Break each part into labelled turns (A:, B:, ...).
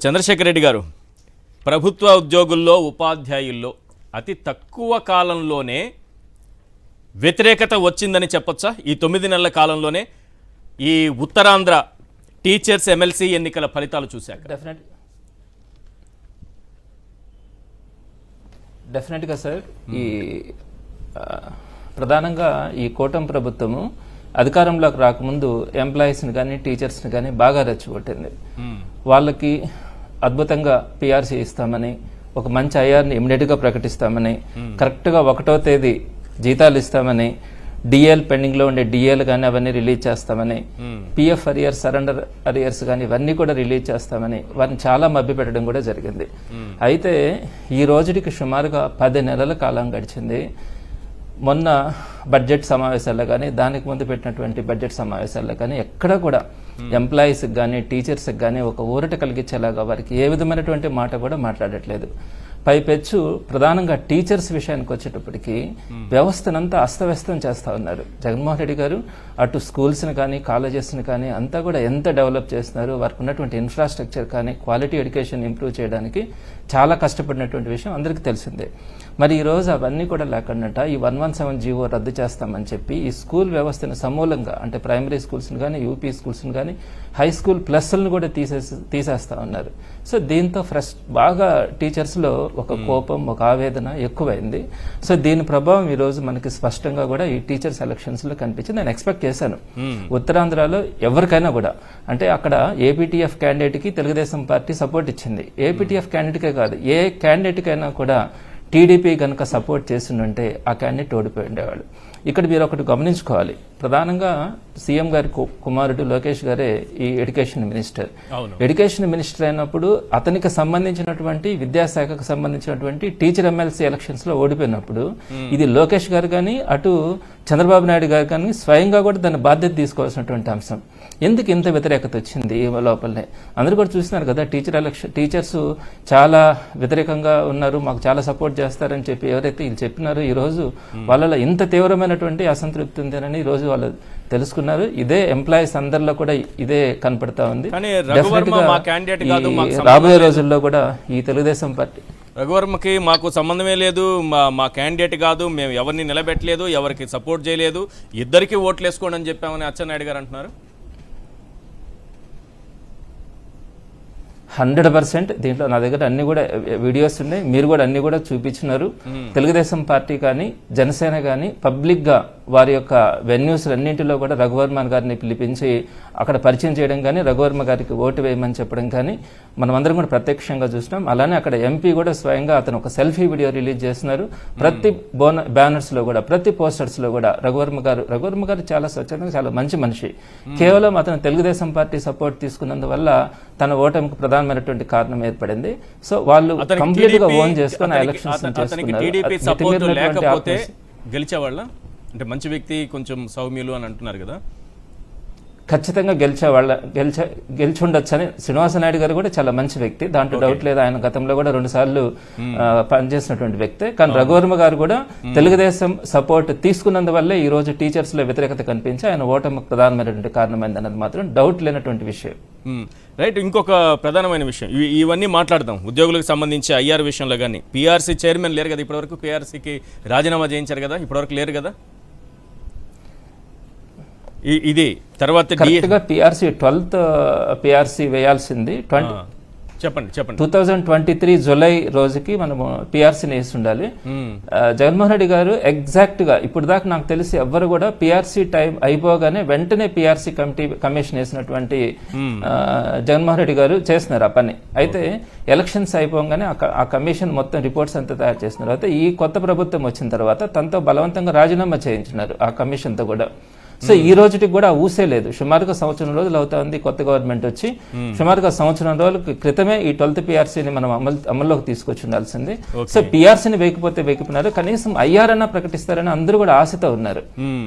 A: చంద్రశేఖర్ రెడ్డి గారు, ప్రభుత్వ ఉద్యోగుల్లో ఉపాధ్యాయుల్లో అతి తక్కువ కాలంలోనే వ్యతిరేకత వచ్చిందని చెప్పొచ్చా? ఈ 9 నెలల కాలంలోనే ఈ ఉత్తరాంధ్ర టీచర్స్ ఎమ్మెల్సీ ఎన్నికల ఫలితాలు చూశాక
B: డెఫినెట్గా సార్, ఈ ప్రధానంగా ఈ కూటమి ప్రభుత్వము అధికారంలోకి రాకముందు ఎంప్లాయీస్ని కానీ టీచర్స్ని కానీ బాగా రెచ్చగొట్టింది. వాళ్ళకి అద్భుతంగా పిఆర్సీ ఇస్తామని, ఒక మంచి ఐఆర్ని ఇమ్మీడియట్గా ప్రకటిస్తామని, కరెక్ట్గా 1వ తేదీ జీతాలు ఇస్తామని, డిఎల్ పెండింగ్లో ఉండే డిఎల్ కానీ అవన్నీ రిలీజ్ చేస్తామని, పిఎఫ్ అరియర్స్, సరెండర్ అరియర్స్ కానీ ఇవన్నీ కూడా రిలీజ్ చేస్తామని వారిని చాలా మభ్యపెట్టడం కూడా జరిగింది. అయితే ఈ రోజుకి సుమారుగా 10 నెలల కాలం గడిచింది. మొన్న బడ్జెట్ సమావేశాల్లో కానీ దానికి ముందు పెట్టినటువంటి బడ్జెట్ సమావేశాల్లో కానీ ఎక్కడ కూడా ఎంప్లాయీస్కి కానీ టీచర్స్కి కానీ ఒక ఊరట కలిగించేలాగా వారికి ఏ విధమైనటువంటి మాట కూడా మాట్లాడట్లేదు. పైపెచ్చు ప్రధానంగా టీచర్స్ విషయానికి వచ్చేటప్పటికి వ్యవస్థనంతా అస్తవ్యస్తం చేస్తూ ఉన్నారు. జగన్మోహన్ రెడ్డి గారు అటు స్కూల్స్ని కానీ కాలేజెస్ని కానీ అంతా కూడా ఎంత డెవలప్ చేస్తున్నారు, వారికి ఉన్నటువంటి ఇన్ఫ్రాస్ట్రక్చర్ కానీ క్వాలిటీ ఎడ్యుకేషన్ ఇంప్రూవ్ చేయడానికి చాలా కష్టపడినటువంటి విషయం అందరికీ తెలిసిందే. మరి ఈరోజు అవన్నీ కూడా లేకుండా ఈ 117 జీవో రద్దు చేస్తామని చెప్పి ఈ స్కూల్ వ్యవస్థను సమూలంగా, అంటే ప్రైమరీ స్కూల్స్ని కానీ యూపీ స్కూల్స్ని కానీ హై స్కూల్ ప్లస్లను కూడా తీసేస్తా ఉన్నారు. సో దీంతో బాగా టీచర్స్లో ఒక కోపం, ఒక ఆవేదన ఎక్కువైంది. సో దీని ప్రభావం ఈ రోజు మనకి స్పష్టంగా కూడా ఈ టీచర్స్ ఎలక్షన్స్ లో కనిపించింది. నేను ఎక్స్పెక్ట్ చేశాను ఉత్తరాంధ్రలో ఎవరికైనా కూడా, అంటే అక్కడ ఏపీటీఎఫ్ క్యాండిడేట్ కి తెలుగుదేశం పార్టీ సపోర్ట్ ఇచ్చింది. ఏపీటీఎఫ్ క్యాండిడేట్కే కాదు, ఏ క్యాండిడేట్కైనా కూడా టీడీపీ కనుక సపోర్ట్ చేస్తుంటే ఆ క్యాండిడేట్ ఓడిపోయి ఉండేవాళ్ళు. ఇక్కడ మీరు ఒకటి గమనించుకోవాలి, ప్రధానంగా సీఎం గారి కుమారుడు లోకేష్ గారే ఈ ఎడ్యుకేషన్ మినిస్టర్. ఎడ్యుకేషన్ మినిస్టర్ అయినప్పుడు అతనికి సంబంధించినటువంటి విద్యాశాఖకు సంబంధించినటువంటి టీచర్ ఎమ్మెల్సీ ఎలక్షన్స్ లో ఓడిపోయినప్పుడు ఇది లోకేష్ గారు కానీ అటు చంద్రబాబు నాయుడు గారు కానీ స్వయంగా కూడా దాని బాధ్యత తీసుకోవాల్సినటువంటి అంశం. ఎందుకు ఇంత వ్యతిరేకత వచ్చింది ఈ లోపలనే? అందరూ కూడా చూస్తున్నారు కదా, టీచర్స్ చాలా వ్యతిరేకంగా ఉన్నారు, మాకు చాలా సపోర్ట్ చేస్తారని చెప్పి ఎవరైతే వీళ్ళు చెప్పినారో ఈ రోజు వాళ్ళలో ఇంత తీవ్రమైనటువంటి అసంతృప్తి ఉందని ఈ రోజు వాళ్ళు తెలుసుకున్నారు. ఇదే ఎంప్లాయీస్ అందరిలో కూడా ఇదే కనపడతా ఉంది. రాబోయే రోజుల్లో కూడా ఈ తెలుగుదేశం పార్టీ
A: రఘువర్మకి మాకు సంబంధమే లేదు, మా క్యాండిడేట్ కాదు, మేము ఎవరిని నిలబెట్టలేదు, ఎవరికి సపోర్ట్ చేయలేదు, ఇద్దరికి ఓట్లు వేసుకోండి అని చెప్పామని అచ్చెన్నాయుడు గారు అంటున్నారు.
B: 100% దీంట్లో నా దగ్గర అన్ని కూడా వీడియోస్ ఉన్నాయి, మీరు కూడా అన్ని కూడా చూపించినారు. తెలుగుదేశం పార్టీ కానీ జనసేన కానీ పబ్లిక్ గా వారి యొక్క వెన్యూస్ అన్నింటిలో కూడా రఘువర్మ గారిని పిలిపించి అక్కడ పరిచయం చేయడం కానీ, రఘువర్మ గారికి ఓటు వేయమని చెప్పడం కానీ మనం అందరం కూడా ప్రత్యక్షంగా చూసినాం. అలానే అక్కడ ఎంపీ కూడా స్వయంగా అతను ఒక సెల్ఫీ వీడియో రిలీజ్ చేస్తున్నారు. ప్రతి బ్యానర్స్ లో కూడా, ప్రతి పోస్టర్స్ లో కూడా రఘువర్మ గారు చాలా స్వచ్ఛందంగా, చాలా మంచి మనిషి. కేవలం అతను తెలుగుదేశం పార్టీ సపోర్ట్ తీసుకున్నందువల్ల తన ఓటమికి ప్రధానమైనటువంటి కారణం ఏర్పడింది. సో వాళ్ళు కంప్లీట్ గా ఓన్ చేసుకుని ఎలక్షన్స్
A: గెలిచేవాళ్ళ, అంటే మంచి వ్యక్తి, కొంచెం సౌమ్యులు అని అంటున్నారు కదా,
B: ఖచ్చితంగా గెలిచి ఉండొచ్చని శ్రీనివాసనాయుడు గారు కూడా చాలా మంచి వ్యక్తి, దాంట్లో డౌట్ లేదు. ఆయన గతంలో కూడా 2 సార్లు పనిచేసినటువంటి వ్యక్తే. కానీ రఘువర్మ గారు కూడా తెలుగుదేశం సపోర్ట్ తీసుకున్నందువల్లే ఈ రోజు టీచర్స్ లో వ్యతిరేకత కనిపించి ఆయన ఓటమికి ప్రధానమైనటువంటి కారణమైంది అన్నది మాత్రం డౌట్ లేనటువంటి విషయం.
A: రైట్. ఇంకొక ప్రధానమైన విషయం, ఇవన్నీ మాట్లాడదాం. ఉద్యోగులకు సంబంధించి ఐఆర్ విషయంలో కానీ పీఆర్సీ చైర్మన్ లేరు కదా ఇప్పటివరకు, పీఆర్సీకి రాజీనామా చేయించారు కదా, ఇప్పటివరకు లేరు కదా. ఇది తర్వాత
B: పిఆర్సీ 12th పిఆర్సీ వేయాల్సింది.
A: చెప్పండి
B: 2023 జూలై రోజుకి మనము పిఆర్సీని వేసి ఉండాలి. జగన్మోహన్ రెడ్డి గారు ఎగ్జాక్ట్ గా ఇప్పుడు దాకా నాకు తెలిసి ఎవ్వరు కూడా పిఆర్సీ టైం అయిపోగానే వెంటనే పిఆర్సీ కమిషన్ వేసినటువంటి జగన్మోహన్ రెడ్డి గారు చేస్తున్నారు ఆ పని. అయితే ఎలక్షన్స్ అయిపోగానే ఆ కమిషన్ మొత్తం రిపోర్ట్స్ అంతా తయారు చేస్తున్నారు. అయితే ఈ కొత్త ప్రభుత్వం వచ్చిన తర్వాత తనతో బలవంతంగా రాజీనామా చేయించినారు ఆ కమిషన్ తో కూడా. సో ఈ రోజుకి కూడా ఊసే లేదు. సుమారుగా 1 సంవత్సరం రోజులు అవుతా ఉంది కొత్త గవర్నమెంట్ వచ్చి. సుమారుగా 1 సంవత్సరం రోజుల క్రితమే ఈ 12th పిఆర్సీని మనం అమల్లోకి తీసుకొచ్చి ఉండాల్సింది. సో పిఆర్సీని వేయకపోయినారు, కనీసం ఐఆర్ అన్నా ప్రకటిస్తారని అందరూ కూడా ఆశతో ఉన్నారు.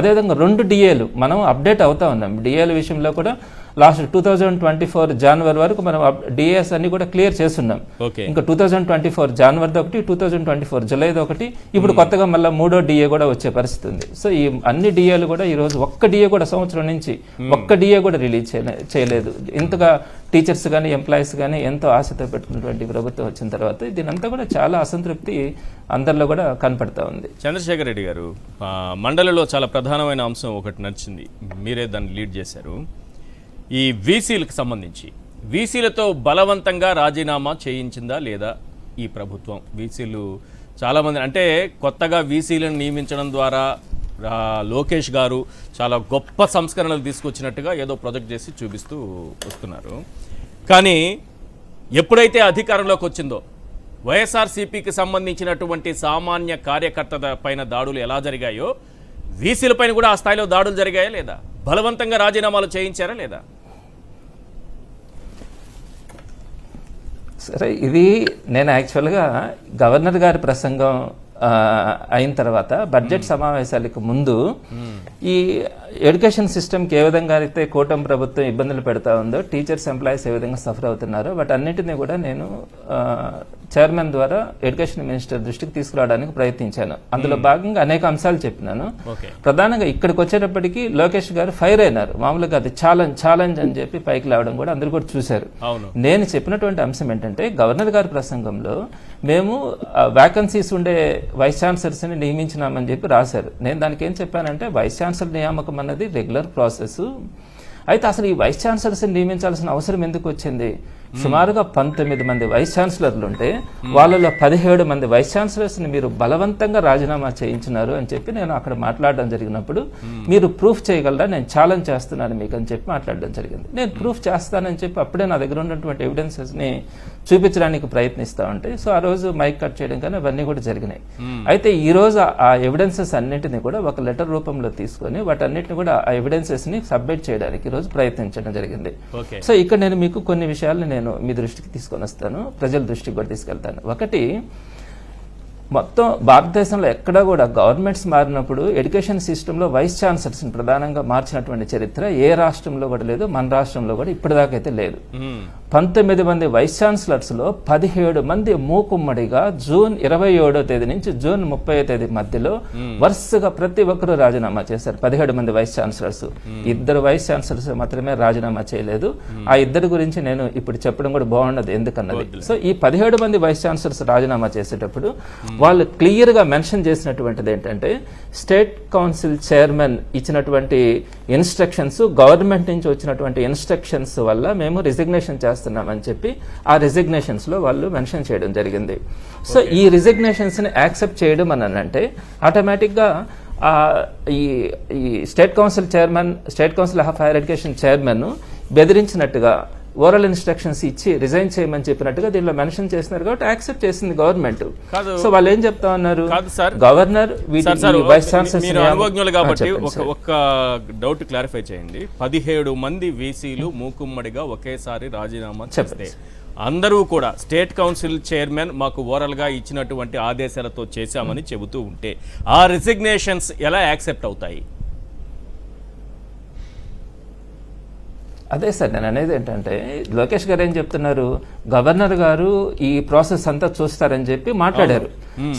B: అదేవిధంగా 2 డిఏలు మనం అప్డేట్ అవుతా ఉన్నాం. డిఏల విషయంలో కూడా లాస్ట్ 2024 జనవరి వరకు మనం డిఏఎస్ అన్ని కూడా క్లియర్ చేస్తున్నాం.
A: ఓకే.
B: ఇంకా 2024 జనవరిది ఒకటి, 2024 జూలైది ఒకటి, ఇప్పుడు కొత్తగా మళ్ళీ 3వ డిఏ కూడా వచ్చే పరిస్థితి ఉంది. సో ఈ అన్ని డిఏలు కూడా ఈ రోజు ఒక్క డిఏ కూడా సంవత్సరం నుంచి ఒక్క డిఏ కూడా రిలీజ్ చేయలేదు. ఇంతగా టీచర్స్ కానీ ఎంప్లాయీస్ కానీ ఎంతో ఆశతో పెట్టుకున్నటువంటి ప్రభుత్వం వచ్చిన తర్వాత దీనంతా కూడా చాలా అసంతృప్తి అందరిలో కూడా కనపడతా ఉంది.
A: చంద్రశేఖర్ రెడ్డి గారు, మండలిలో చాలా ప్రధానమైన అంశం ఒకటి నచ్చింది, మీరే దాన్ని లీడ్ చేశారు. ఈ వీసీలకు సంబంధించి వీసీలతో బలవంతంగా రాజీనామా చేయించిందా లేదా ఈ ప్రభుత్వం? వీసీలు చాలామంది అంటే కొత్తగా వీసీలను నియమించడం ద్వారా లోకేష్ గారు చాలా గొప్ప సంస్కరణలు తీసుకొచ్చినట్టుగా ఏదో ప్రాజెక్ట్ చేసి చూపిస్తూ వస్తున్నారు. కానీ ఎప్పుడైతే అధికారంలోకి వచ్చిందో వైఎస్ఆర్సీపీకి సంబంధించినటువంటి సామాన్య కార్యకర్తల పైన దాడులు ఎలా జరిగాయో వీసీల పైన కూడా ఆ స్థాయిలో దాడులు జరిగాయా లేదా? బలవంతంగా రాజీనామాలు చేయించారా లేదా?
B: సరే, ఇది నేను యాక్చువల్గా గవర్నర్ గారి ప్రసంగం అయిన తర్వాత బడ్జెట్ సమావేశాలకు ముందు ఈ ఎడ్యుకేషన్ సిస్టమ్కి ఏ విధంగా అయితే కూటమి ప్రభుత్వం ఇబ్బందులు పెడతా ఉందో, టీచర్స్ ఎంప్లాయీస్ ఏ విధంగా సఫర్ అవుతున్నారో వాటన్నిటిని కూడా నేను చైర్మన్ ద్వారా ఎడ్యుకేషన్ మినిస్టర్ దృష్టికి తీసుకురావడానికి ప్రయత్నించాను. అందులో భాగంగా అనేక అంశాలు చెప్పినాను. ప్రధానంగా ఇక్కడికి వచ్చేటప్పటికి లోకేష్ గారు ఫైర్ అయినారు. మామూలుగా అది ఛాలెంజ్ అని చెప్పి పైకి రావడం కూడా అందరూ కూడా చూశారు. నేను చెప్పినటువంటి అంశం ఏంటంటే, గవర్నర్ గారి ప్రసంగంలో మేము వ్యాకన్సీస్ ఉండే వైస్ ఛాన్సలర్స్ని నియమించినామని చెప్పి రాశారు. నేను దానికి ఏం చెప్పానంటే, వైస్ ఛాన్సలర్ నియామకం అన్నది రెగ్యులర్ ప్రాసెస్. అయితే అసలు ఈ వైస్ ఛాన్సలర్స్ని నియమించాల్సిన అవసరం ఎందుకు వచ్చింది? సుమారుగా 19 మంది వైస్ ఛాన్సలర్లు ఉంటే వాళ్ళలో 17 మంది వైస్ ఛాన్సలర్స్ని మీరు బలవంతంగా రాజీనామా చేయించినారు అని చెప్పి నేను అక్కడ మాట్లాడడం జరిగినప్పుడు, మీరు ప్రూఫ్ చేయగలరా, నేను ఛాలెంజ్ చేస్తున్నాను మీకు అని చెప్పి మాట్లాడడం జరిగింది. నేను ప్రూఫ్ చేస్తానని చెప్పి అప్పుడే నా దగ్గర ఉన్నటువంటి ఎవిడెన్సెస్ని చూపించడానికి ప్రయత్నిస్తూ ఉంటే, సో ఆ రోజు మైక్ కట్ చేయడం కానీ అవన్నీ కూడా జరిగినాయి. అయితే ఈ రోజు ఆ ఎవిడెన్సెస్ అన్నింటినీ కూడా ఒక లెటర్ రూపంలో తీసుకొని వాటన్నిటిని కూడా ఆ ఎవిడెన్సెస్ని సబ్మిట్ చేయడానికి ఈరోజు ప్రయత్నించడం జరిగింది. సో ఇక్కడ నేను మీకు కొన్ని విషయాలు నేను మీ దృష్టికి తీసుకొని వస్తాను, ప్రజల దృష్టికి కూడా తీసుకెళ్తాను. ఒకటి, మొత్తం భారతదేశంలో ఎక్కడా కూడా గవర్నమెంట్స్ మారినప్పుడు ఎడ్యుకేషన్ సిస్టంలో వైస్ ఛాన్సలర్స్ని ప్రధానంగా మార్చినటువంటి చరిత్ర ఏ రాష్ట్రంలో కూడా లేదు, మన రాష్ట్రంలో కూడా ఇప్పటిదాకైతే లేదు. 19 మంది వైస్ ఛాన్సలర్స్లో 17 మంది మూకుమ్మడిగా జూన్ 27వ తేదీ నుంచి జూన్ 30వ తేదీ మధ్యలో వరుసగా ప్రతి ఒక్కరూ రాజీనామా చేశారు. 17 మంది వైస్ ఛాన్సలర్స్, 2 వైస్ ఛాన్సలర్స్ మాత్రమే రాజీనామా చేయలేదు. ఆ 2 గురించి నేను ఇప్పుడు చెప్పడం కూడా బాగుండదు ఎందుకన్నది. సో ఈ 17 మంది వైస్ ఛాన్సలర్స్ రాజీనామా చేసేటప్పుడు వాళ్ళు క్లియర్గా మెన్షన్ చేసినటువంటిది ఏంటంటే, స్టేట్ కౌన్సిల్ చైర్మన్ ఇచ్చినటువంటి ఇన్స్ట్రక్షన్స్, గవర్నమెంట్ నుంచి వచ్చినటువంటి ఇన్స్ట్రక్షన్స్ వల్ల మేము రిజిగ్నేషన్ చేస్తున్నామని చెప్పి ఆ రిజిగ్నేషన్స్లో వాళ్ళు మెన్షన్ చేయడం జరిగింది. సో ఈ రిజిగ్నేషన్స్ని యాక్సెప్ట్ చేయడం అని అంటే ఆటోమేటిక్గా ఈ state council of higher education chairman బెదిరించినట్టుగా ఓరల్ ఇన్స్ట్రక్షన్స్ ఇచ్చి రిజైన్ చేయమని చెప్పినట్టుగా దీనిలో మెన్షన్ చేస్తున్నారు కాబట్టి యాక్సెప్ట్ చేసింది గవర్నమెంట్. సో వాళ్ళు ఏం చెప్తా ఉన్నారు, గవర్నర్ వైస్ ఛాన్సలర్
A: అనుభవజ్ఞులు కాబట్టి ఒక డౌట్ క్లారిఫై చేయండి. 17 మంది వీసీలు మూకుమ్మడిగా ఒకేసారి రాజీనామా చేస్తే అందరూ కూడా స్టేట్ కౌన్సిల్ చైర్మన్ మాకు ఓరల్ గా ఇచ్చినటువంటి ఆదేశాలతో చేశామని చెబుతూ ఉంటే ఆ రిజిగ్నేషన్స్ ఎలా యాక్సెప్ట్ అవుతాయి?
B: అదే సార్ నేను అనేది ఏంటంటే, లోకేష్ గారు ఏం చెప్తున్నారు, గవర్నర్ గారు ఈ ప్రాసెస్ అంతా చూస్తారని చెప్పి మాట్లాడారు.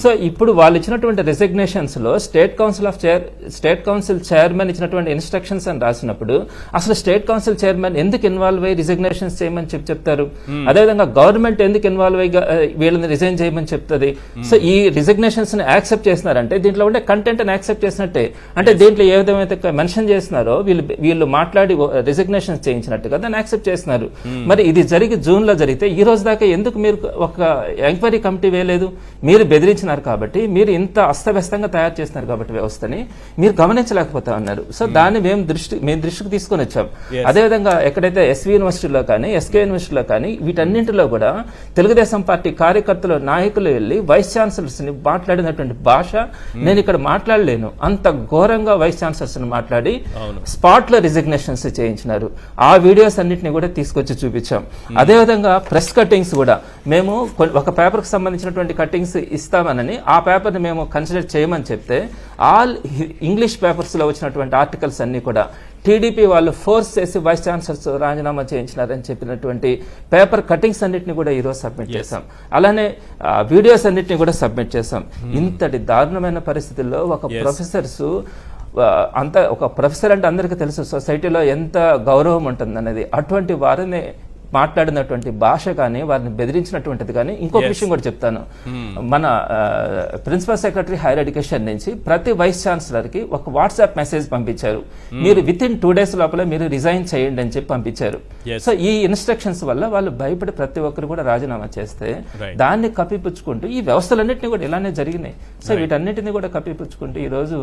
B: సో ఇప్పుడు వాళ్ళు ఇచ్చినటువంటి రెసిగ్నేషన్స్ లో స్టేట్ కౌన్సిల్ చైర్మన్ ఇచ్చినటువంటి ఇన్స్ట్రక్షన్స్ అని రాసినప్పుడు అసలు స్టేట్ కౌన్సిల్ చైర్మన్ ఎందుకు ఇన్వాల్వ్ అయ్యి రిజిగ్నేషన్స్ చేయమని చెప్తారు? అదేవిధంగా గవర్నమెంట్ ఎందుకు ఇన్వాల్వ్ అయ్యి వీళ్ళని రిజైన్ చేయమని చెప్తుంది? సో ఈ రిజిగ్నేషన్స్ ని యాక్సెప్ట్ చేస్తున్నారంటే దీంట్లో ఉండే కంటెంట్ ని యాక్సెప్ట్ చేసినట్టే. అంటే దీంట్లో ఏ విధమైతే మెన్షన్ చేస్తున్నారో వీళ్ళు మాట్లాడి రిజిగ్నేషన్స్ చేయించినట్టుగా దాన్ని యాక్సెప్ట్ చేస్తున్నారు. మరి ఇది జరిగి జూన్ లో జరిగితే ఈ రోజు దాకా ఎందుకు మీరు ఒక ఎంక్వైరీ కమిటీ వేయలేదు? మీరు బెదిరించినారు కాబట్టి, మీరు ఇంత అస్తవ్యస్తంగా తయారు చేస్తున్నారు కాబట్టి వ్యవస్థని మీరు గమనించలేకపోతా ఉన్నారు. సో దాన్ని మేము దృష్టికి తీసుకొని వచ్చాం. అదేవిధంగా ఎక్కడైతే ఎస్వి యూనివర్సిటీలో కానీ ఎస్కే యూనివర్సిటీలో కానీ వీటన్నింటిలో కూడా తెలుగుదేశం పార్టీ కార్యకర్తలు నాయకులు వెళ్ళి వైస్ ఛాన్సలర్స్ ని మాట్లాడినటువంటి భాష నేను ఇక్కడ మాట్లాడలేను. అంత ఘోరంగా వైస్ ఛాన్సలర్స్ ని మాట్లాడి స్పాట్ లో రిజిగ్నేషన్స్ చేయించినారు. ఆ వీడియోస్ అన్నింటినీ కూడా తీసుకొచ్చి చూపించాం. అదేవిధంగా ప్రెస్ కట్టింగ్స్ కూడా మేము ఒక పేపర్ కి సంబంధించినటువంటి కట్టింగ్స్ ఇస్తామని ఆ పేపర్ని మేము కన్సిడర్ చేయమని చెప్తే ఆల్ ఇంగ్లీష్ పేపర్స్లో వచ్చినటువంటి ఆర్టికల్స్ అన్నీ కూడా టీడీపీ వాళ్ళు ఫోర్స్ చేసి వైస్ ఛాన్సలర్స్ రాజీనామా చేయించినారని చెప్పినటువంటి పేపర్ కటింగ్స్ అన్నిటిని కూడా ఈరోజు సబ్మిట్ చేశాం. అలానే వీడియోస్ అన్నిటిని కూడా సబ్మిట్ చేశాం. ఇంతటి దారుణమైన పరిస్థితుల్లో ఒక ప్రొఫెసర్స్ అంత ఒక ప్రొఫెసర్ అంటే అందరికీ తెలుసు సొసైటీలో ఎంత గౌరవం ఉంటుంది అనేది. అటువంటి వారిని మాట్లాడినటువంటి భాష కానీ వారిని బెదిరించినటువంటిది కానీ ఇంకొక విషయం కూడా చెప్తాను. మన ప్రిన్సిపల్ సెక్రటరీ హైయర్ ఎడ్యుకేషన్ నుంచి ప్రతి వైస్ ఛాన్సలర్ కి ఒక వాట్సాప్ మెసేజ్ పంపించారు. మీరు విత్ ఇన్ 2 days లోపల మీరు రిజైన్ చేయండి అని చెప్పి పంపించారు. సో ఈ ఇన్స్ట్రక్షన్స్ వల్ల వాళ్ళు భయపడి ప్రతి ఒక్కరు కూడా రాజీనామా చేస్తే దాన్ని కప్పిపుచ్చుకుంటూ ఈ వ్యవస్థలన్నింటినీ కూడా ఇలానే జరిగినాయి. సో వీటన్నిటిని కూడా కప్పిపుచ్చుకుంటూ ఈ రోజు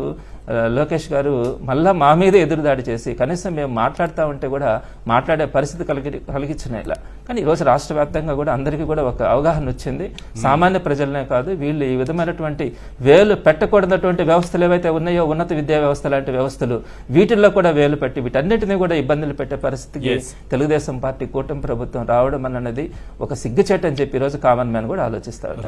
B: లోకేష్ గారు మళ్ళా మా మీద ఎదురుదాడి చేసి కనీసం మేము మాట్లాడుతూ ఉంటే కూడా మాట్లాడే పరిస్థితి కలిగించిన ఇలా. కానీ ఈరోజు రాష్ట్ర వ్యాప్తంగా కూడా అందరికీ కూడా ఒక అవగాహన వచ్చింది. సామాన్య ప్రజలనే కాదు, వీళ్ళు ఈ విధమైనటువంటి వేలు పెట్టకూడనటువంటి వ్యవస్థలు ఏవైతే ఉన్నాయో, ఉన్నత విద్యా వ్యవస్థ లాంటి వ్యవస్థలు, వీటిల్లో కూడా వేలు పెట్టి వీటన్నిటినీ కూడా ఇబ్బందులు పెట్టే పరిస్థితికి తెలుగుదేశం పార్టీ కూటమి ప్రభుత్వం రావడం అన్నది ఒక సిగ్గుచేటు అని చెప్పి ఈరోజు కామన్ మ్యాన్ కూడా ఆలోచిస్తారు.